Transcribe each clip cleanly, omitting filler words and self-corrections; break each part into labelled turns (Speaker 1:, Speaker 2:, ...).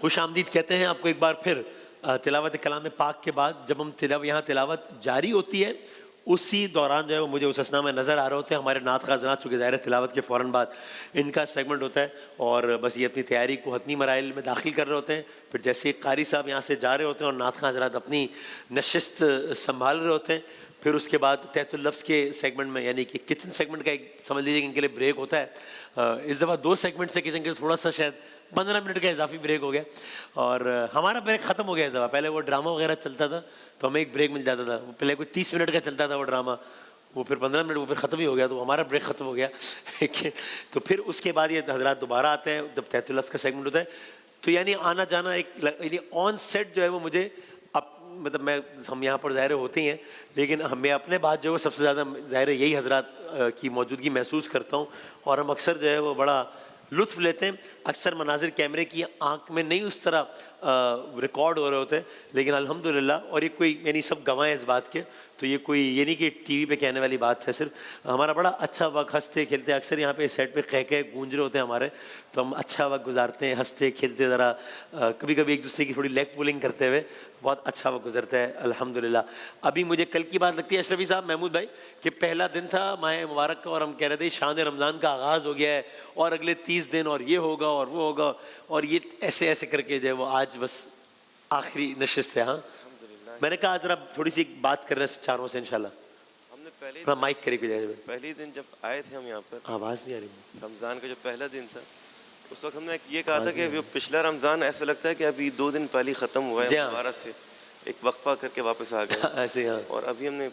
Speaker 1: खुश आमदीद कहते हैं आपको एक बार फिर तिलावत कलाम पाक के बाद जब हम यहाँ तिलावत जारी होती है उसी दौरान जो है वो मुझे उस असना में नज़र आ रहे होते हैं हमारे नात हज़रात, चूँकि ज़ाहिर तिलावत के फ़ौरन बाद इनका सेगमेंट होता है और बस ये अपनी तैयारी को हतमी मराइल में दाखिल कर रहे होते हैं। फिर जैसे कारी साहब यहाँ से जा रहे होते हैं और नात हज़रात अपनी नशिस्त संभाल रहे होते हैं, फिर उसके बाद तहतुल लफ्ज़ के सेगमेंट में यानी कि किचन सेगमेंट का एक समझ लीजिए कि इनके लिए ब्रेक होता है। इस दफ़ा 2 सेगमेंट से किचन के थोड़ा सा शायद 15 मिनट का इजाफी ब्रेक हो गया और हमारा ब्रेक ख़त्म हो गया इस दफ़ा। पहले वो ड्रामा वगैरह चलता था तो हमें एक ब्रेक मिल जाता था, पहले कोई 30 मिनट का चलता था वो ड्रामा, वो फिर 15 मिनट वो फिर ख़त्म ही हो गया, तो हमारा ब्रेक ख़त्म हो गया। तो फिर उसके बाद ये हज़रात दोबारा आते हैं जब तहतुल लफ्ज़ का सेगमेंट होता है, तो यानी आना जाना एक यानी ऑन सेट जो है वो मुझे मतलब हम यहाँ पर ज़ाहिर होते ही हैं, लेकिन हमें अपने बाद जो है सबसे ज़्यादा ज़ाहिर यही हज़रात की मौजूदगी महसूस करता हूँ और हम अक्सर जो है वो बड़ा लुत्फ़ लेते हैं। अक्सर मनाजिर कैमरे की आंख में नहीं उस तरह रिकॉर्ड हो रहे होते हैं, लेकिन अल्हम्दुलिल्लाह, और ये कोई यानी सब गवाह हैं इस बात के, तो ये कोई ये नहीं कि टीवी पे कहने वाली बात है, सिर्फ हमारा बड़ा अच्छा वक्त हंसते खेलते, अक्सर यहाँ पे सेट पे कह कह गूंज रहे होते हैं हमारे, तो हम अच्छा वक्त गुजारते हैं हंसते खेलते, ज़रा कभी कभी एक दूसरे की थोड़ी लेग पुलिंग करते हुए बहुत अच्छा वक्त गुजरता है अल्हम्दुलिल्लाह। अभी मुझे कल की बात लगती है अशरफी साहब, महमूद भाई, कि पहला दिन था माह मुबारक का और हम कह रहे थे शान रमज़ान का आगाज़ हो गया है और अगले 30 दिन और ये होगा और वो होगा, और ये ऐसे ऐसे करके जो है वो आज बस आखिरी नशिस्त है। हाँ, मैंने कहा जरा थोड़ी सी बात कर रहे हैं चारों से इंशाल्लाह।
Speaker 2: हमने
Speaker 1: थोड़ा माइक करीब जाए।
Speaker 2: पहले दिन जब आए थे हम यहाँ पर,
Speaker 1: आवाज़ नहीं आ रही,
Speaker 2: रमज़ान का जो पहला दिन था उस वक्त हमने ये कहा था कि जो पिछला रमज़ान ऐसा लगता है कि अभी 2 दिन पहले ख़त्म हुआ है, दोबारा से एक वक्फा करके वापस आ गए
Speaker 1: ऐसे। हाँ,
Speaker 2: और अभी हमने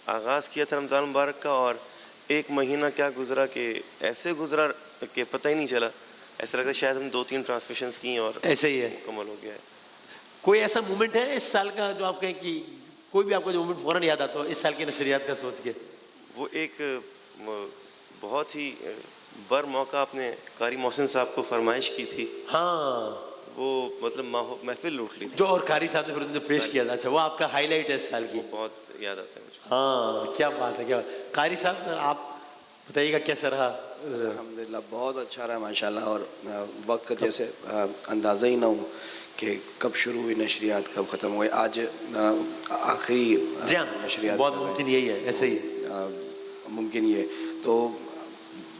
Speaker 2: आगाज़ किया था रमज़ान मुबारक का और 1 महीना क्या गुजरा कि ऐसे गुजरा कि पता ही नहीं चला, ऐसा लगता है शायद हम 2-3 ट्रांसमिशंस की और
Speaker 1: ऐसे ही है।
Speaker 2: मुकम्मल हो गया है।
Speaker 1: कोई ऐसा मोमेंट है इस साल का जो आप कहें कि कोई भी आपको जो मोमेंट फ़ौरन याद आता हो इस साल की नशरियात का सोच के?
Speaker 2: वो एक बहुत ही बर मौका आपने कारी मोहसिन साहब को फरमाइश की थी।
Speaker 1: हाँ,
Speaker 2: वो मतलब महफिल लूट ली थी
Speaker 1: जो और कारी साहब ने फिर जो पेश किया था। अच्छा, वो आपका हाईलाइट है इस साल की?
Speaker 2: बहुत याद आता है मुझे।
Speaker 1: हाँ, क्या बात है, क्या बात। कारी साहब आप बताइएगा कैसा रहा?
Speaker 3: अल्हम्दुलिल्लाह बहुत अच्छा रहा माशाल्लाह, और वक्त का जैसे अंदाज़ा ही ना हो कि कब शुरू हुई नशरियात कब ख़त्म हुई। आज आखिरी नशरियात
Speaker 1: बहुत मुमकिन यही है, ऐसे ही
Speaker 3: मुमकिन ये तो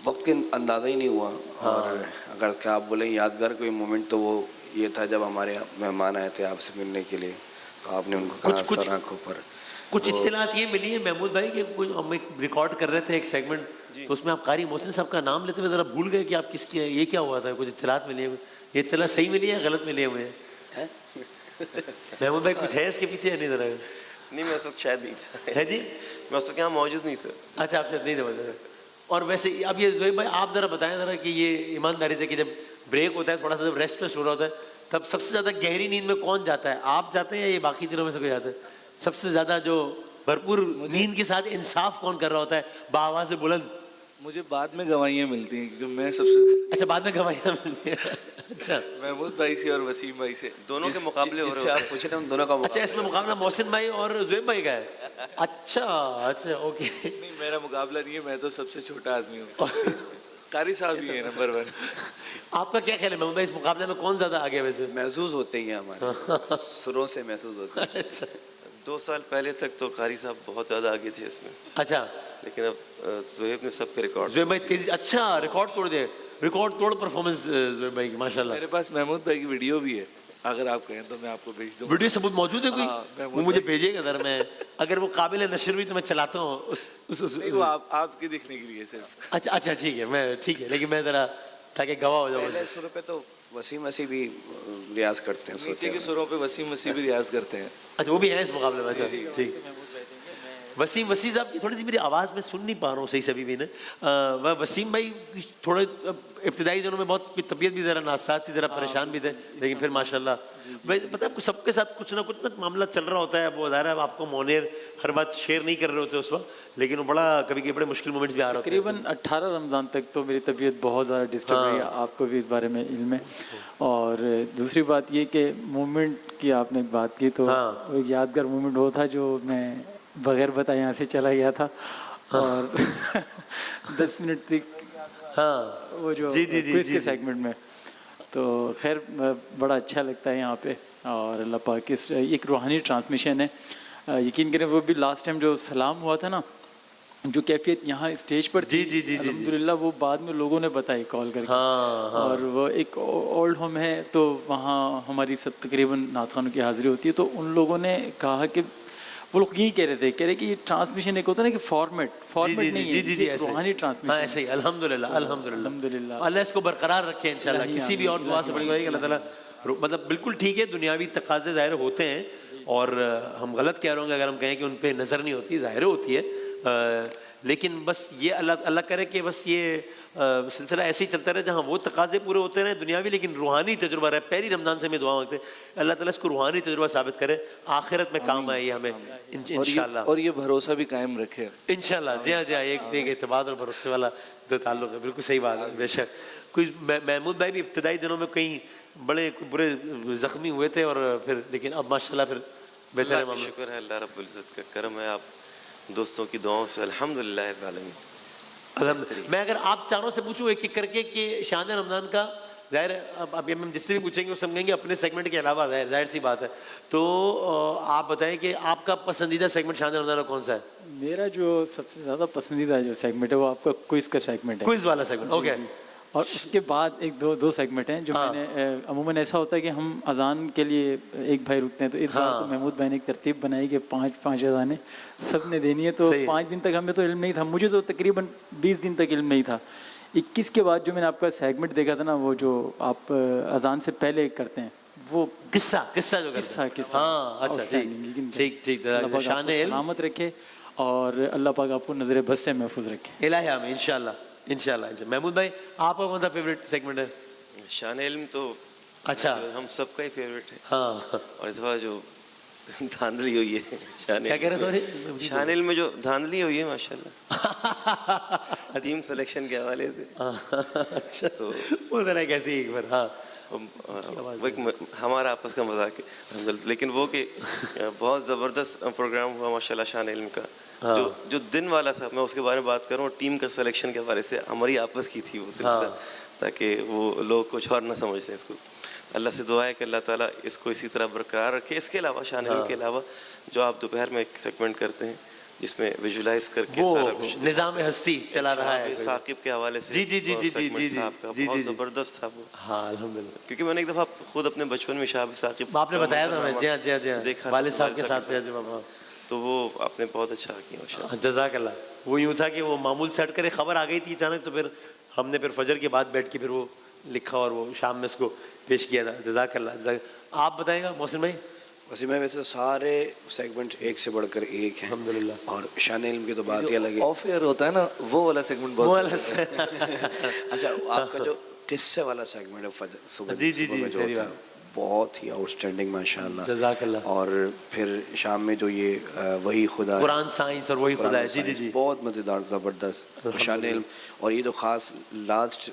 Speaker 3: वक्त के अंदाज़ा ही नहीं हुआ। और अगर क्या आप बोलें यादगार कोई मोमेंट तो वो ये था जब हमारे मेहमान आए थे आपसे मिलने के लिए, तो आपने उनको कहा सर आँखों पर।
Speaker 1: कुछ इत्तलात ये मिली है महमूद भाई कि कुछ हम एक रिकॉर्ड कर रहे थे एक सेगमेंट, तो उसमें आप कारी मोहसिन साहब का नाम लेते हुए ज़रा भूल गए कि आप किसकी है, ये क्या हुआ था? कुछ इत्तलात मिली है, ये इत्तला सही मिली है गलत मिली है मुझे? महमूद भाई कुछ है इसके पीछे या नहीं? ज़रा
Speaker 2: नहीं, मैं उस वक्त शायद नहीं था।
Speaker 1: है जी,
Speaker 2: मैं उस वक्त यहाँ मौजूद नहीं था।
Speaker 1: अच्छा, आप शायद नहीं थे। और वैसे अब ये ज़ोएब भाई आप ज़रा बताएं ज़रा कि ये ईमानदारी से कि जब ब्रेक होता है थोड़ा सा, जब रेस्टलेस हो रहा होता है, तब सबसे ज़्यादा गहरी नींद में कौन जाता है? आप जाते हैं या ये बाकी दिनों में से कोई जाता है? सबसे ज़्यादा जो भरपूर नींद के साथ इंसाफ कौन कर रहा होता है बाआवाज़ से बुलंद?
Speaker 4: मुझे बाद में गवाहियाँ मिलती हैं क्योंकि मैं सबसे
Speaker 1: अच्छा, बाद में गवाहियाँ मिलती हैं। अच्छा,
Speaker 4: महमूद भाई से और वसीम भाई से
Speaker 2: दोनों के मुकाबले हो रहे
Speaker 3: आप पूछे थे उन दोनों का
Speaker 1: अच्छा, इसमें मुकाबला मोहसिन भाई और ज़ोएब भाई का है? अच्छा अच्छा, ओके।
Speaker 4: नहीं, मेरा मुकाबला नहीं है, मैं तो सबसे छोटा आदमी हूँ। कारी साहब ही है नंबर 1।
Speaker 1: आपका क्या ख्याल है महमूद भाई, इस मुकाबले में कौन ज़्यादा आगे वैसे?
Speaker 3: महसूस होते ही हैं हमारे सुरों से महसूस होते हैं।
Speaker 1: अच्छा
Speaker 2: 2 साल पहले तक तो कारी साहब बहुत ज़्यादा आगे थे इसमें,
Speaker 1: अच्छा,
Speaker 2: लेकिन अब ज़ोहेब ने सबके रिकॉर्ड।
Speaker 1: ज़ोएब भाई तेजी, अच्छा रिकॉर्ड तोड़ दे, रिकॉर्ड तोड़ परफॉर्मेंस ज़ोएब भाई की माशाल्लाह।
Speaker 4: मेरे पास महमूद भाई की वीडियो भी है, अगर आप कहें तो मैं आपको भेज दूँ।
Speaker 1: वीडियो सबूत मौजूद है कोई?
Speaker 4: हाँ,
Speaker 1: वो मुझे भेजिएगा सर, मैं अगर वो काबिल नशर हुई तो मैं चलाता हूँ उस
Speaker 4: नहीं, वो आपके दिखने के लिए सिर्फ।
Speaker 1: अच्छा अच्छा, ठीक है, मैं ठीक है, लेकिन मैं ज़रा ताकि गवाह हो जाऊँ।
Speaker 3: पहले सुर पे तो वसीम वसी भी रियाज करते हैं,
Speaker 4: नीचे के सुरों पे वसीम वसी भी रियाज करते हैं।
Speaker 1: अच्छा, वो भी है इस मुकाबले में? अच्छा ठीक। वसीम वसी साहब की थोड़ी सी मेरी आवाज़ में सुन नहीं पा रहा हूँ सही से अभी भी ना। वह वसीम भाई थोड़े इब्तिदाई दिनों में बहुत तबीयत भी ज़रा नासाज थी, ज़रा परेशान भी थे, लेकिन फिर माशाल्लाह पता है सबके साथ कुछ ना मामला चल रहा होता है। अब वो ज़ाहिर है आपको मोनेर हर बात शेयर नहीं कर रहे होते उस वक्त, लेकिन वो बड़ा कभी बड़े मुश्किल मोमेंट्स भी आ रहे होते हैं।
Speaker 5: तकरीबन 18 रमज़ान तक तो मेरी तबीयत बहुत ज़्यादा डिस्टर्ब रही है, आपको भी इस बारे में इल्म है। और दूसरी बात ये कि मोमेंट की आपने बात की तो वो एक यादगार मोमेंट वो था जो मैं बगैर बताए यहाँ से चला गया था और 10 मिनट तक वो जो क्विज़ के सेगमेंट में तो खैर बड़ा अच्छा लगता है यहाँ पे, और अल्लाह पाक की एक रूहानी ट्रांसमिशन है। यकीन करें वो भी लास्ट टाइम जो सलाम हुआ था ना, जो कैफियत यहाँ स्टेज पर थी, अल्हम्दुलिल्लाह वो बाद में लोगों ने बताई कॉल करके। और वो एक ओल्ड होम है तो वहाँ हमारी सब तकरीबन नात खानों की हाज़िरी होती है, तो उन लोगों ने कहा कि वो लोग यही कह रहे थे कि ये ट्रांसमिशन एक होता है ना कि फॉर्मेट नहीं है, ये रूहानी ट्रांसमिशन
Speaker 1: ऐसे ही अल्हम्दुलिल्लाह
Speaker 5: अल्हम्दुलिल्लाह
Speaker 1: अल्लाह इसको बरकरार रखे इंशाल्लाह। किसी भी और दुआ से बड़ी बात है अल्लाह ताला मतलब बिल्कुल ठीक है, दुनियावी तकाजे ज़ाहिर होते हैं और हम गलत कह रहे होंगे अगर हम कहें कि उन पे नज़र नहीं होती, ज़ाहिर होती है, लेकिन बस ये अल्लाह करे कि बस ये सिलसिला ऐसे ही चलता रहे जहाँ वो तकाजे पूरे होते रहे दुनियावी, लेकिन रूहानी तजुर्बा रहे। पहली रमज़ान से हमें दुआ मांगते हैं अल्लाह ताला इसको रूहानी तजुर्बा साबित करे, आखिरत में काम आए ये हमें इंशाल्लाह,
Speaker 4: और ये भरोसा भी कायम रखे
Speaker 1: इंशाल्लाह। जी हाँ एक एतबार और भरोसे वाला जो ताल्लुक है, बिल्कुल सही बात है बेशक। कोई महमूद भाई भी इब्तदाई दिनों में कहीं बड़े बुरे ज़ख्मी हुए थे और फिर लेकिन अब माशाल्लाह फिर बेहतर है मामला।
Speaker 2: शुक्र है अल्लाह रब्बुल इज़्ज़त का करम है, आप दोस्तों की दुआओं से अल्हम्दुलिल्लाह रब्बिल आलमीन।
Speaker 1: मैं अगर आप चारों से पूछूं एक एक करके कि शान रमज़ान का ज़ाहिर अब अभी हम जिससे भी पूछेंगे वो समझेंगे अपने सेगमेंट के अलावा, जाहिर सी बात है, तो आप बताएं कि आपका पसंदीदा सेगमेंट शान रमज़ान का कौन सा है?
Speaker 5: मेरा जो सबसे ज़्यादा पसंदीदा जो सेगमेंट है वो आपका क्विज़ का सेगमेंट है,
Speaker 1: क्विज़ वाला सेगमेंट। ओके,
Speaker 5: और उसके बाद एक दो सेगमेंट हैं जो मैंने अमूमन ऐसा होता है कि हम अजान के लिए एक भाई रुकते हैं, तो इस बार तो महमूद भाई ने एक तरतीब बनाई कि पाँच अजानें सब ने देनी है, तो 5 दिन तक हमें तो इल्म नहीं था, मुझे तो तकरीबन 20 दिन तक इल्म नहीं था। 21 के बाद जो मैंने आपका सेगमेंट देखा था ना, वो जो आप अजान से पहले करते हैं वो
Speaker 1: किस्सा जो
Speaker 5: किस्सा
Speaker 1: हाँ अच्छा ठीक
Speaker 5: सलामत रखे और अल्लाह पाक आपको नजर बस से महफूज रखे
Speaker 1: इलाही में इंशाल्लाह। महमूद भाई आपका कौन सा फेवरेट सेगमेंट है?
Speaker 2: शान इल्म तो
Speaker 1: अच्छा
Speaker 2: हम सबका ही फेवरेट है।
Speaker 1: हाँ,
Speaker 2: और इस बार जो धांधली हुई है
Speaker 1: क्या कह रहे सॉरी
Speaker 2: शान इल्म में जो धांधली हुई है माशाल्लाह टीम सिलेक्शन के हवाले से।
Speaker 1: अच्छा
Speaker 2: तो
Speaker 1: वो जरा कैसी एक बार हाँ
Speaker 2: वो एक हमारा आपस का मजाक है, लेकिन वो कि बहुत ज़बरदस्त प्रोग्राम हुआ माशाल्लाह शान इल्म का। जो दिन वाला था मैं उसके बारे में बात करूँ, और टीम का सिलेक्शन के हवाले से हमारी आपस की थी वो सिलसिला, ताकि वो लोग कुछ और ना समझते हैं इसको। अल्लाह से दुआ है कि अल्लाह ताला इसको इसी तरह बरकरार रखे। इसके अलावा शान इल्म के अलावा जो आप दोपहर में एक सेगमेंट करते हैं जिसमें विजुलाइज करके सारा कुछ
Speaker 1: निज़ाम हस्ती चला रहा है
Speaker 2: साकिब के हवाले से,
Speaker 1: जी
Speaker 2: आपका बहुत ज़बरदस्त था वो।
Speaker 1: हाँ अल्हम्दुलिल्लाह,
Speaker 2: क्योंकि मैंने एक दफ़ा खुद अपने बचपन में शाह साकिब
Speaker 1: आपने बताया था मैं जी
Speaker 2: देखा
Speaker 1: वालिद साहब के साथ
Speaker 2: तो वो आपने बहुत अच्छा किया।
Speaker 1: जज़ाकल्लाह। वो यूँ था कि वो मामूल से हट कर एक खबर आ गई थी अचानक, तो फिर हमने फिर फजर के बाद बैठ के फिर वो लिखा और वो शाम में उसको पेश किया था। जज़ाकल्लाह। आप बताएगा मोहसिन भाई?
Speaker 3: वैसे मैं वैसे सारे सेगमेंट एक से बढ़कर एक हैं
Speaker 1: अल्हम्दुलिल्लाह,
Speaker 3: और शान इल्म की तो बात ही अलग है।
Speaker 4: ऑफ एयर होता है ना वो वाला सेगमेंट बहुत
Speaker 3: अच्छा आपका जो किस्से वाला सेगमेंट है सुबह
Speaker 1: जी
Speaker 3: में जो होता है बहुत ही आउटस्टैंडिंग माशाल्लाह।
Speaker 1: जज़ाकल्लाह।
Speaker 3: और फिर शाम में जो ये वही खुदा
Speaker 1: कुरान साइंस और वही खुदा है जी
Speaker 3: बहुत मज़ेदार ज़बरदस्त शान इल्म। और ये जो ख़ास लास्ट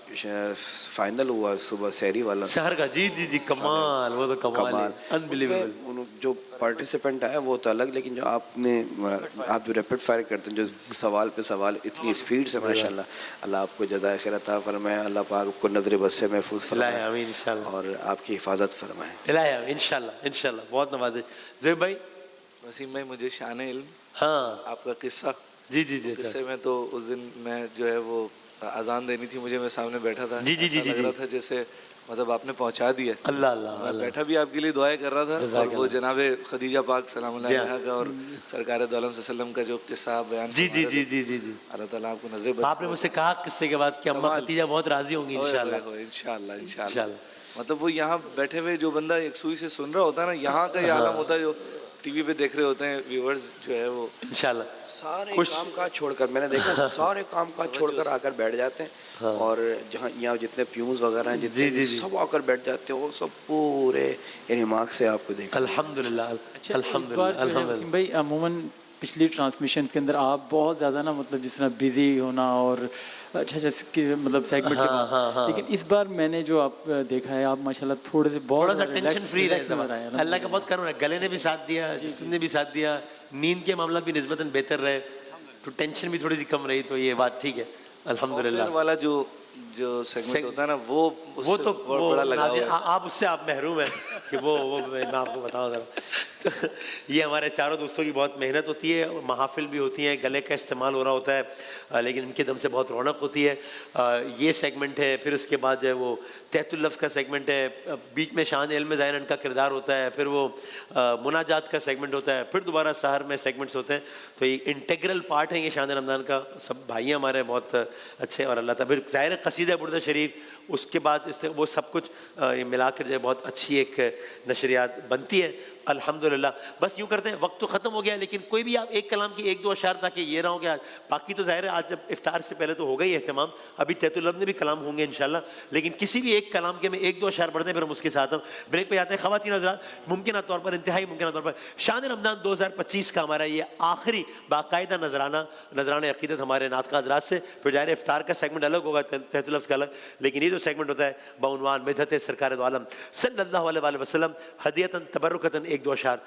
Speaker 3: फाइनल हुआ सुबह सहरी वाला
Speaker 1: शहर का जी कमाल, वो तो कमाल है, अनबिलीवेबल।
Speaker 3: जो पार्टिसिपेंट आया वो तो अलग, लेकिन जो आप जो रैपिड फायर करते हैं जो सवाल पे सवाल इतनी स्पीड से माशाल्लाह, अल्लाह आपको जज़ाए खैर अता फरमाए, अल्लाह पाक आपको नज़र बस से महफूज फरमाए और आपकी हिफाजत फरमाए
Speaker 1: इंशाल्लाह। बहुत नवाज़े। ज़ुबैर भाई?
Speaker 4: वसीम भाई मुझे शान इल्म
Speaker 1: हाँ
Speaker 4: आपका किस्सा
Speaker 1: जी
Speaker 4: किस्से में तो उस दिन मैं जो है वो अजान देनी थी मुझे, मैं सामने बैठा था
Speaker 1: जी
Speaker 4: लग रहा था जैसे मतलब आपने पहुंचा दिया।
Speaker 1: अल्लाह
Speaker 4: मैं बैठा भी आपके लिए दुआएं कर रहा था, और वो जनाबे खदीजा पाक सलाम अलैहा का और सरकार दो आलम सल्लम का जो किस्सा आप बयान
Speaker 1: जी
Speaker 4: अल्लाह ताला आपको नजर बद।
Speaker 1: आपने मुझसे कहा किस्से के बाद कि अम्मा खदीजा बहुत राजी होंगी
Speaker 4: इंशाल्लाह। मतलब वो यहाँ बैठे हुए जो बंदा एक सुई से सुन रहा होता है ना, यहाँ का ये आलम होता है जो टीवी पे देख रहे होते हैं व्यूअर्स जो है वो
Speaker 1: इंशाल्लाह
Speaker 3: सारे काम काज छोड़कर, मैंने देखा सारे काम काज छोड़कर आकर बैठ जाते हैं। और जहाँ यहाँ जितने प्यूज वगैरह हैं जितने सब आकर बैठ जाते हैं, वो सब पूरे इन्हिमाक से आपको देखा।
Speaker 1: अल्हम्दुलिल्लाह।
Speaker 5: अच्छा इस बार जो है वसीम भाई अमूमन पिछली ट्रांसमिशन के अंदर आप बहुत ज़्यादा ना मतलब जिस तरह बिजी होना और अच्छा मतलब सेगमेंट के बाद, लेकिन इस बार मैंने जो आप देखा है आप माशाल्लाह थोड़े से थोड़ा सा टेंशन फ्री रहे।
Speaker 1: अल्लाह का बहुत करम है, गले ने भी साथ दिया, जिस्म ने भी साथ दिया, नींद के मामला भी निस्बतन बेहतर रहे, तो टेंशन भी थोड़ी सी कम रही, तो ये बात ठीक है अल्हम्दुलिल्लाह।
Speaker 4: वाला जो जो सेगमेंट होता है ना वो
Speaker 1: वो तो वो
Speaker 4: बड़ा लगाव
Speaker 1: नाज़िर,
Speaker 4: है।
Speaker 1: आप उससे आप महरूम हैं कि वो मैं आपको बताऊं जरा। तो ये हमारे चारों दोस्तों की बहुत मेहनत होती है, महाफिल भी होती हैं, गले का इस्तेमाल हो रहा होता है, लेकिन इनके दम से बहुत रौनक होती है। ये सेगमेंट है, फिर उसके बाद जो है वो तहतुल लफ्ज़ का सेगमेंट है, बीच में शान इल्म ज़ाहिर इनका किरदार होता है, फिर वो मुनाजात का सेगमेंट होता है, फिर दोबारा सहर में सेगमेंट्स होते हैं। तो ये इंटेग्रल पार्ट है ये शान रमज़ान का। सब भाई हमारे बहुत अच्छे, और अल्लाह ताला फिर ज़ाहिर कसीदा बुर्द शरीफ, उसके बाद इस वो सब कुछ ये मिलाकर जो है बहुत अच्छी एक नशरियात बनती है अल्हम्दुलिल्लाह। बस यूँ करते हैं, वक्त तो ख़त्म हो गया है, लेकिन कोई भी आप एक कलाम की एक दो अशार ताकि ये रहा हो कि आज बाकी तो ज़ाहिर है आज जब इफ्तार से पहले तो हो गई एहतमाम, अभी तहतुल लफ्ज़ में भी कलाम होंगे इंशाल्लाह, लेकिन किसी भी एक कलाम के में एक दो अशार पढ़ते हैं, फिर हम उसके साथ हम ब्रेक पे जाते हैं। ख़वातीन हज़रात, मुमकिन तौर पर, इंतहाई मुमकिन तौर पर शान रमज़ान 2025 का हमारा ये आखिरी बाकायदा नजराना अक़ीदत हमारे नातख़ा हज़रात से, फिर ज़ाहिर इफ्तार का सेगमेंट अलग होगा, तहतुल लफ्ज़ का अलग, लेकिन ये जो सेगमेंट होता है बउनवान मिदहत सरकार दो आलम सल्लल्लाहु अलैहि वसल्लम हदियतन तबरुकतन एक दो अशार